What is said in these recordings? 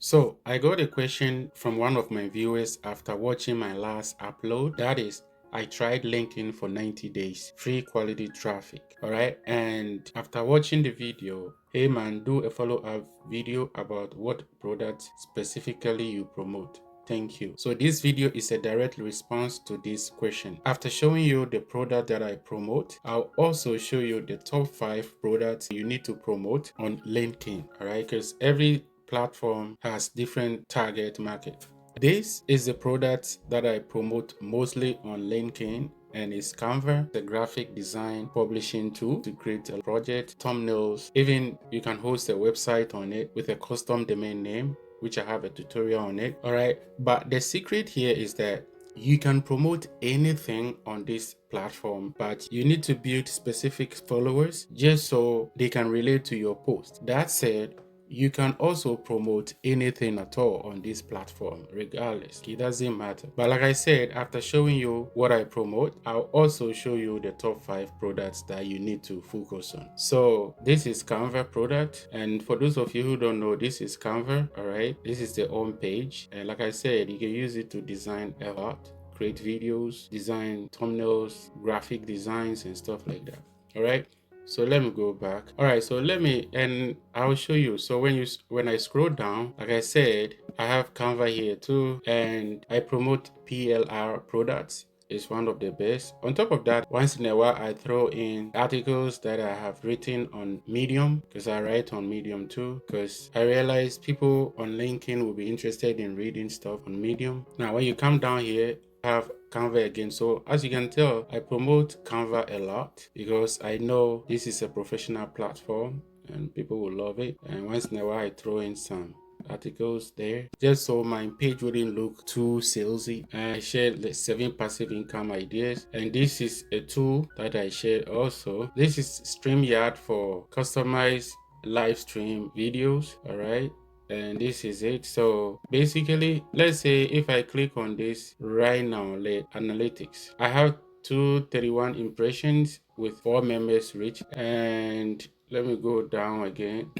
So I got a question from one of my viewers after watching my last upload. That is, I tried LinkedIn for 90 days, free quality traffic. All right. And after watching the video, hey man, do a follow-up video about what products specifically you promote. Thank you. So this video is a direct response to this question. After showing you the product that I promote, I'll also show you the top 5 products you need to promote on LinkedIn. All right, because every platform has different target market. This is the product that I promote mostly on LinkedIn, and it's Canva, the graphic design publishing tool to create a project, thumbnails. Even you can host a website on it with a custom domain name, which I have a tutorial on it. All right, but the secret here is that you can promote anything on this platform, but you need to build specific followers just so they can relate to your post. That said, you can also promote anything at all on this platform, regardless. It doesn't matter. But like I said, after showing you what I promote, I'll also show you the top 5 products that you need to focus on. So this is Canva product. And for those of you who don't know, this is Canva. All right. This is the home page. And like I said, you can use it to design a lot, create videos, design thumbnails, graphic designs, and stuff like that. All right. So let me go back. All right, so and I'll show you. So when I scroll down, like I said, I have Canva here too, and I promote PLR products. It's one of the best. On top of that, once in a while I throw in articles that I have written on Medium, because I write on Medium too, because I realize people on LinkedIn will be interested in reading stuff on Medium. Now when you come down here, have Canva again. So as you can tell, I promote Canva a lot because I know this is a professional platform and people will love it. And once in a while I throw in some articles there just so my page wouldn't look too salesy. I shared the 7 passive income ideas, and this is a tool that I shared also. This is StreamYard for customized live stream videos. All right, and this is it. So basically, let's say if I click on this right now, analytics, I have 231 impressions with 4 members reach. And let me go down again.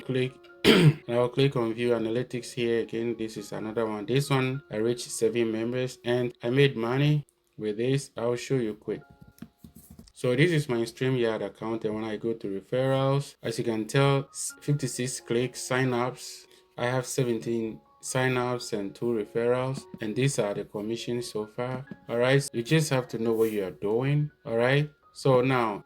Click and I'll click on view analytics here again. This is another one. This one I reached 7 members and I made money with this. I'll show you quick. So this is my StreamYard account, and when I go to referrals, as you can tell, 56 clicks, sign-ups. I have 17 sign-ups and 2 referrals, and these are the commissions so far. All right, you just have to know what you are doing. All right, so now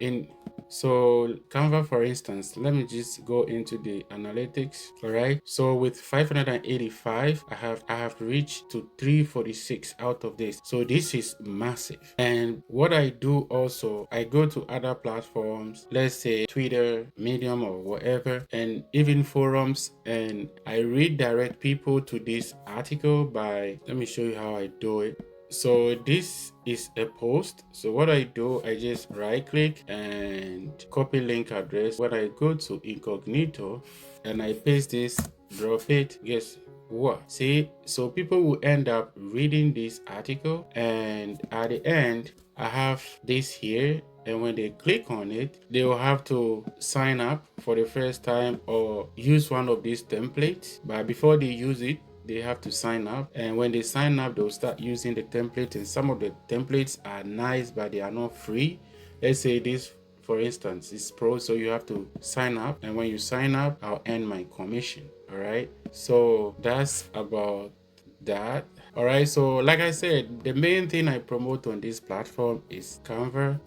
so Canva, for instance, let me just go into the analytics. All right, so with 585, I have reached to 346 out of this. So this is massive. And what I do also, I go to other platforms, let's say Twitter, Medium, or whatever, and even forums, and I redirect people to this article by, let me show you how I do it. So this is a post. So what I do, I just right click and copy link address. When I go to incognito and I paste this, drop it, guess what? See, so people will end up reading this article, and at the end I have this here, and when they click on it, they will have to sign up for the first time or use one of these templates. But before they use it, they have to sign up, and when they sign up, they'll start using the template. And some of the templates are nice, but they are not free. Let's say this, for instance, is pro, so you have to sign up, and when you sign up, I'll earn my commission. All right, so that's about that. All right, so like I said, the main thing I promote on this platform is Canva.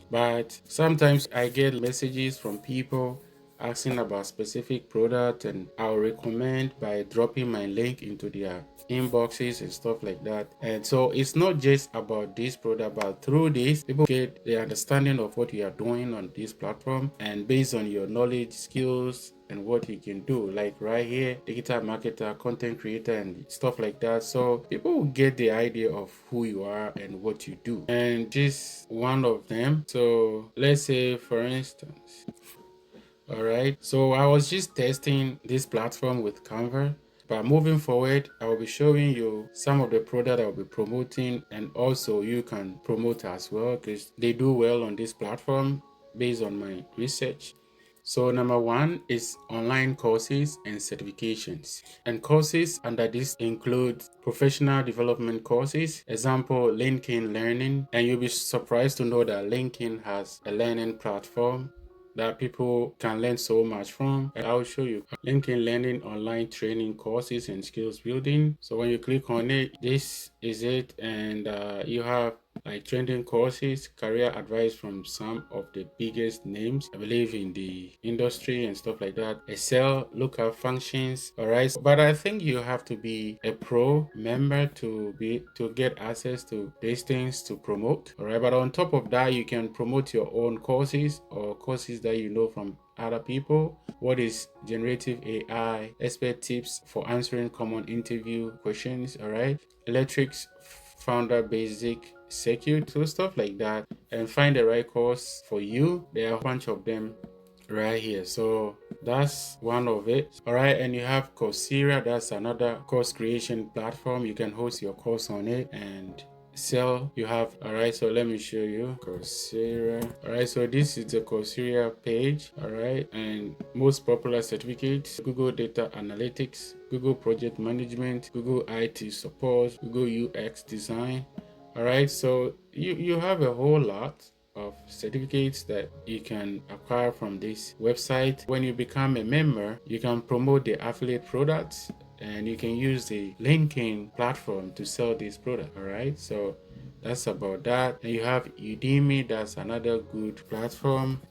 But sometimes I get messages from people asking about specific product, and I'll recommend by dropping my link into their inboxes and stuff like that. And so it's not just about this product, but through this, people get the understanding of what you are doing on this platform, and based on your knowledge, skills, and what you can do, like right here, digital marketer, content creator, and stuff like that. So people will get the idea of who you are and what you do, and just one of them. So let's say, for instance, all right, so I was just testing this platform with Canva, but moving forward, I will be showing you some of the product I will be promoting, and also you can promote as well because they do well on this platform based on my research. So number one is online courses and certifications. And courses under this include professional development courses, example LinkedIn Learning. And you'll be surprised to know that LinkedIn has a learning platform that people can learn so much from. And I'll show you LinkedIn Learning online training courses and skills building. So when you click on it, this is it, and you have like trending courses, career advice from some of the biggest names, I believe, in the industry and stuff like that. Excel, lookup functions, all right. But I think you have to be a pro member to get access to these things to promote, all right. But on top of that, you can promote your own courses or courses that you know from other people. What is generative AI? Expert tips for answering common interview questions, all right. Electrics founder basic circuit, so stuff like that, and find the right course for you. There are a bunch of them right here, so that's one of it, all right. And you have Coursera, that's another course creation platform. You can host your course on it and sell. You have, all right, so let me show you Coursera. All right, so this is the Coursera page, all right. And most popular certificates: Google Data Analytics, Google Project Management, Google IT Support, Google UX Design. All right, so you have a whole lot of certificates that you can acquire from this website. When you become a member, you can promote the affiliate products, and you can use the LinkedIn platform to sell this product. All right, so that's about that. And you have Udemy, that's another good platform.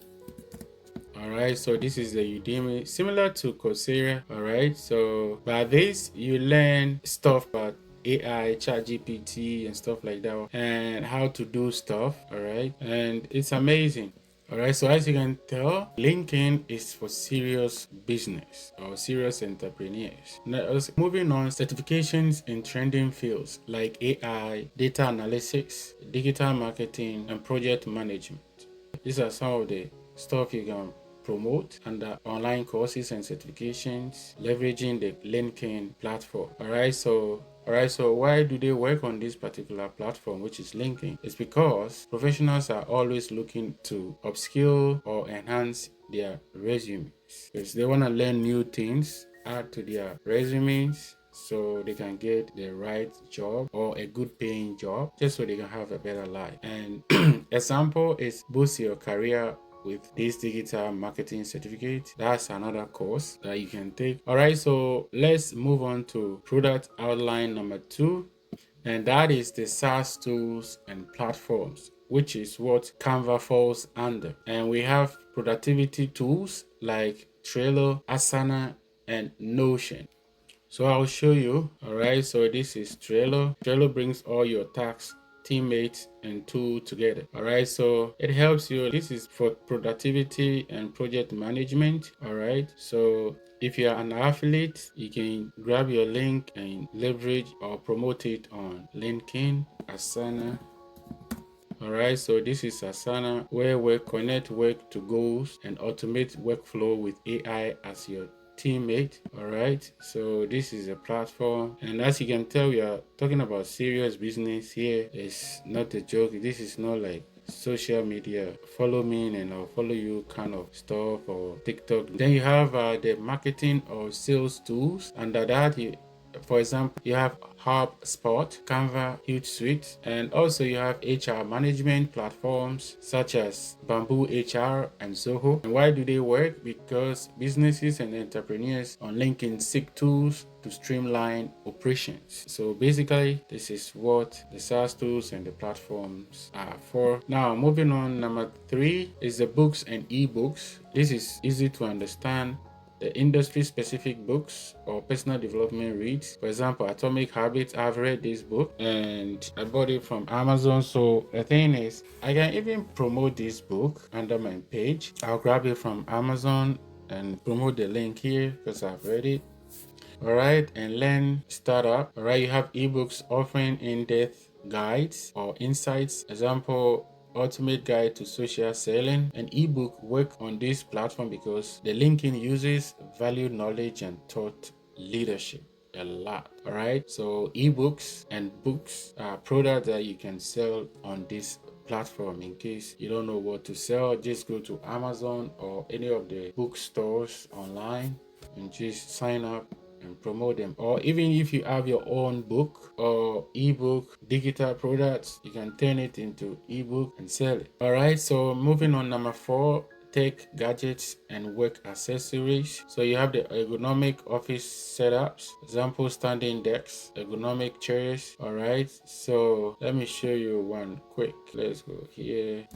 All right, so this is the Udemy, similar to Coursera. All right, so by this you learn stuff about AI, ChatGPT, and stuff like that, and how to do stuff. All right, and it's amazing. All right, so as you can tell, LinkedIn is for serious business or serious entrepreneurs. Now, moving on, certifications in trending fields like AI, data analytics, digital marketing, and project management. These are some of the stuff you can promote under online courses and certifications, leveraging the LinkedIn platform. All right, so why do they work on this particular platform, which is LinkedIn? It's because professionals are always looking to upskill or enhance their resumes, because they want to learn new things, add to their resumes, so they can get the right job or a good paying job, just so they can have a better life. And example is boost your career with this digital marketing certificate. That's another course that you can take. All right, so let's move on to product outline number 2, and that is the SaaS tools and platforms, which is what Canva falls under. And we have productivity tools like Trello, Asana, and Notion. So I'll show you. All right, so this is Trello. Trello brings all your tasks, teammates, and tool together. All right, so it helps you. This is for productivity and project management. All right, so if you're an affiliate, you can grab your link and leverage or promote it on LinkedIn, Asana. All right, so this is Asana, where we connect work to goals and automate workflow with AI as your teammate. All right, so this is a platform, and as you can tell, we are talking about serious business here. It's not a joke. This is not like social media follow me and I'll follow you kind of stuff or TikTok. Then you have the marketing or sales tools. Under that, for example, you have HubSpot, Canva, Hootsuite, and also you have HR management platforms such as Bamboo HR and Zoho. And why do they work? Because businesses and entrepreneurs on LinkedIn seek tools to streamline operations. So basically, this is what the SaaS tools and the platforms are for. Now, moving on, number 3 is the books and ebooks. This is easy to understand. The industry-specific books or personal development reads. For example, Atomic Habits, I've read this book and I bought it from Amazon. So the thing is, I can even promote this book under my page. I'll grab it from Amazon and promote the link here because I've read it. All right, and learn startup. All right, you have ebooks offering in-depth guides or insights. Example, ultimate guide to social selling. An ebook work on this platform because the LinkedIn uses value knowledge and thought leadership a lot. All right, so ebooks and books are products that you can sell on this platform. In case you don't know what to sell, just go to Amazon or any of the bookstores online and just sign up and promote them. Or even if you have your own book or ebook digital products, you can turn it into ebook and sell it. All right, so moving on, number 4, tech gadgets and work accessories. So you have the ergonomic office setups, example standing desks, ergonomic chairs. All right, so let me show you one quick. Let's go here,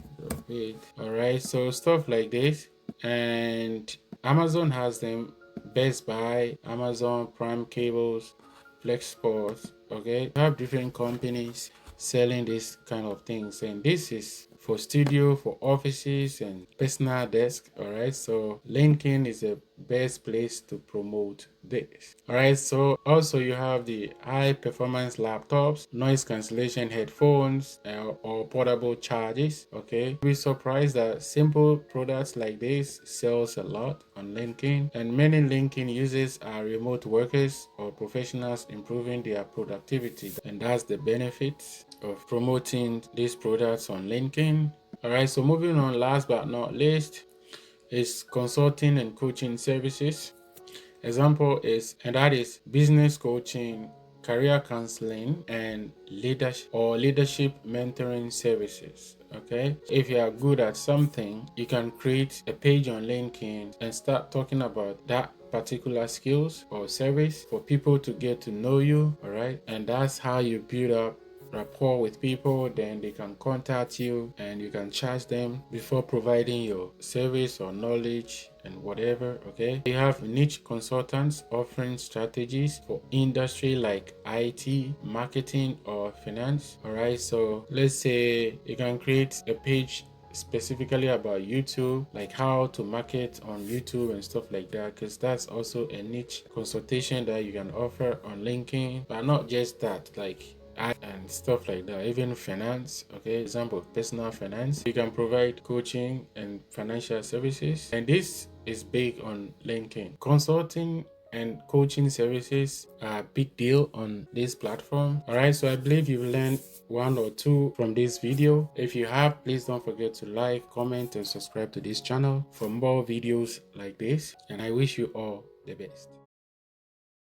all right, so stuff like this, and Amazon has them. Best Buy, Amazon Prime Cables, Flex Sports. Okay, you have different companies selling this kind of things, and this is for studio, for offices and personal desk. All right, so LinkedIn is the best place to promote this. All right, so also you have the high performance laptops, noise cancellation headphones, or portable chargers. Okay, be surprised that simple products like this sells a lot on LinkedIn, and many LinkedIn users are remote workers or professionals improving their productivity, and that's the benefit of promoting these products on LinkedIn. All right, so moving on, last but not least, is consulting and coaching services. Example is, and that is business coaching, career counseling, and leadership mentoring services. Okay, if you are good at something, you can create a page on LinkedIn and start talking about that particular skills or service for people to get to know you. All right, and that's how you build up rapport with people. Then they can contact you and you can charge them before providing your service or knowledge and whatever. Okay, you have niche consultants offering strategies for industry like IT, marketing, or finance. All right, so let's say you can create a page specifically about YouTube, like how to market on YouTube and stuff like that, because that's also a niche consultation that you can offer on LinkedIn. But not just that, like and stuff like that, even finance. Okay, example, personal finance, you can provide coaching and financial services, and this is big on LinkedIn. Consulting and coaching services are a big deal on this platform. All right, so I believe you've learned one or two from this video. If you have, please don't forget to like, comment, and subscribe to this channel for more videos like this, and I wish you all the best.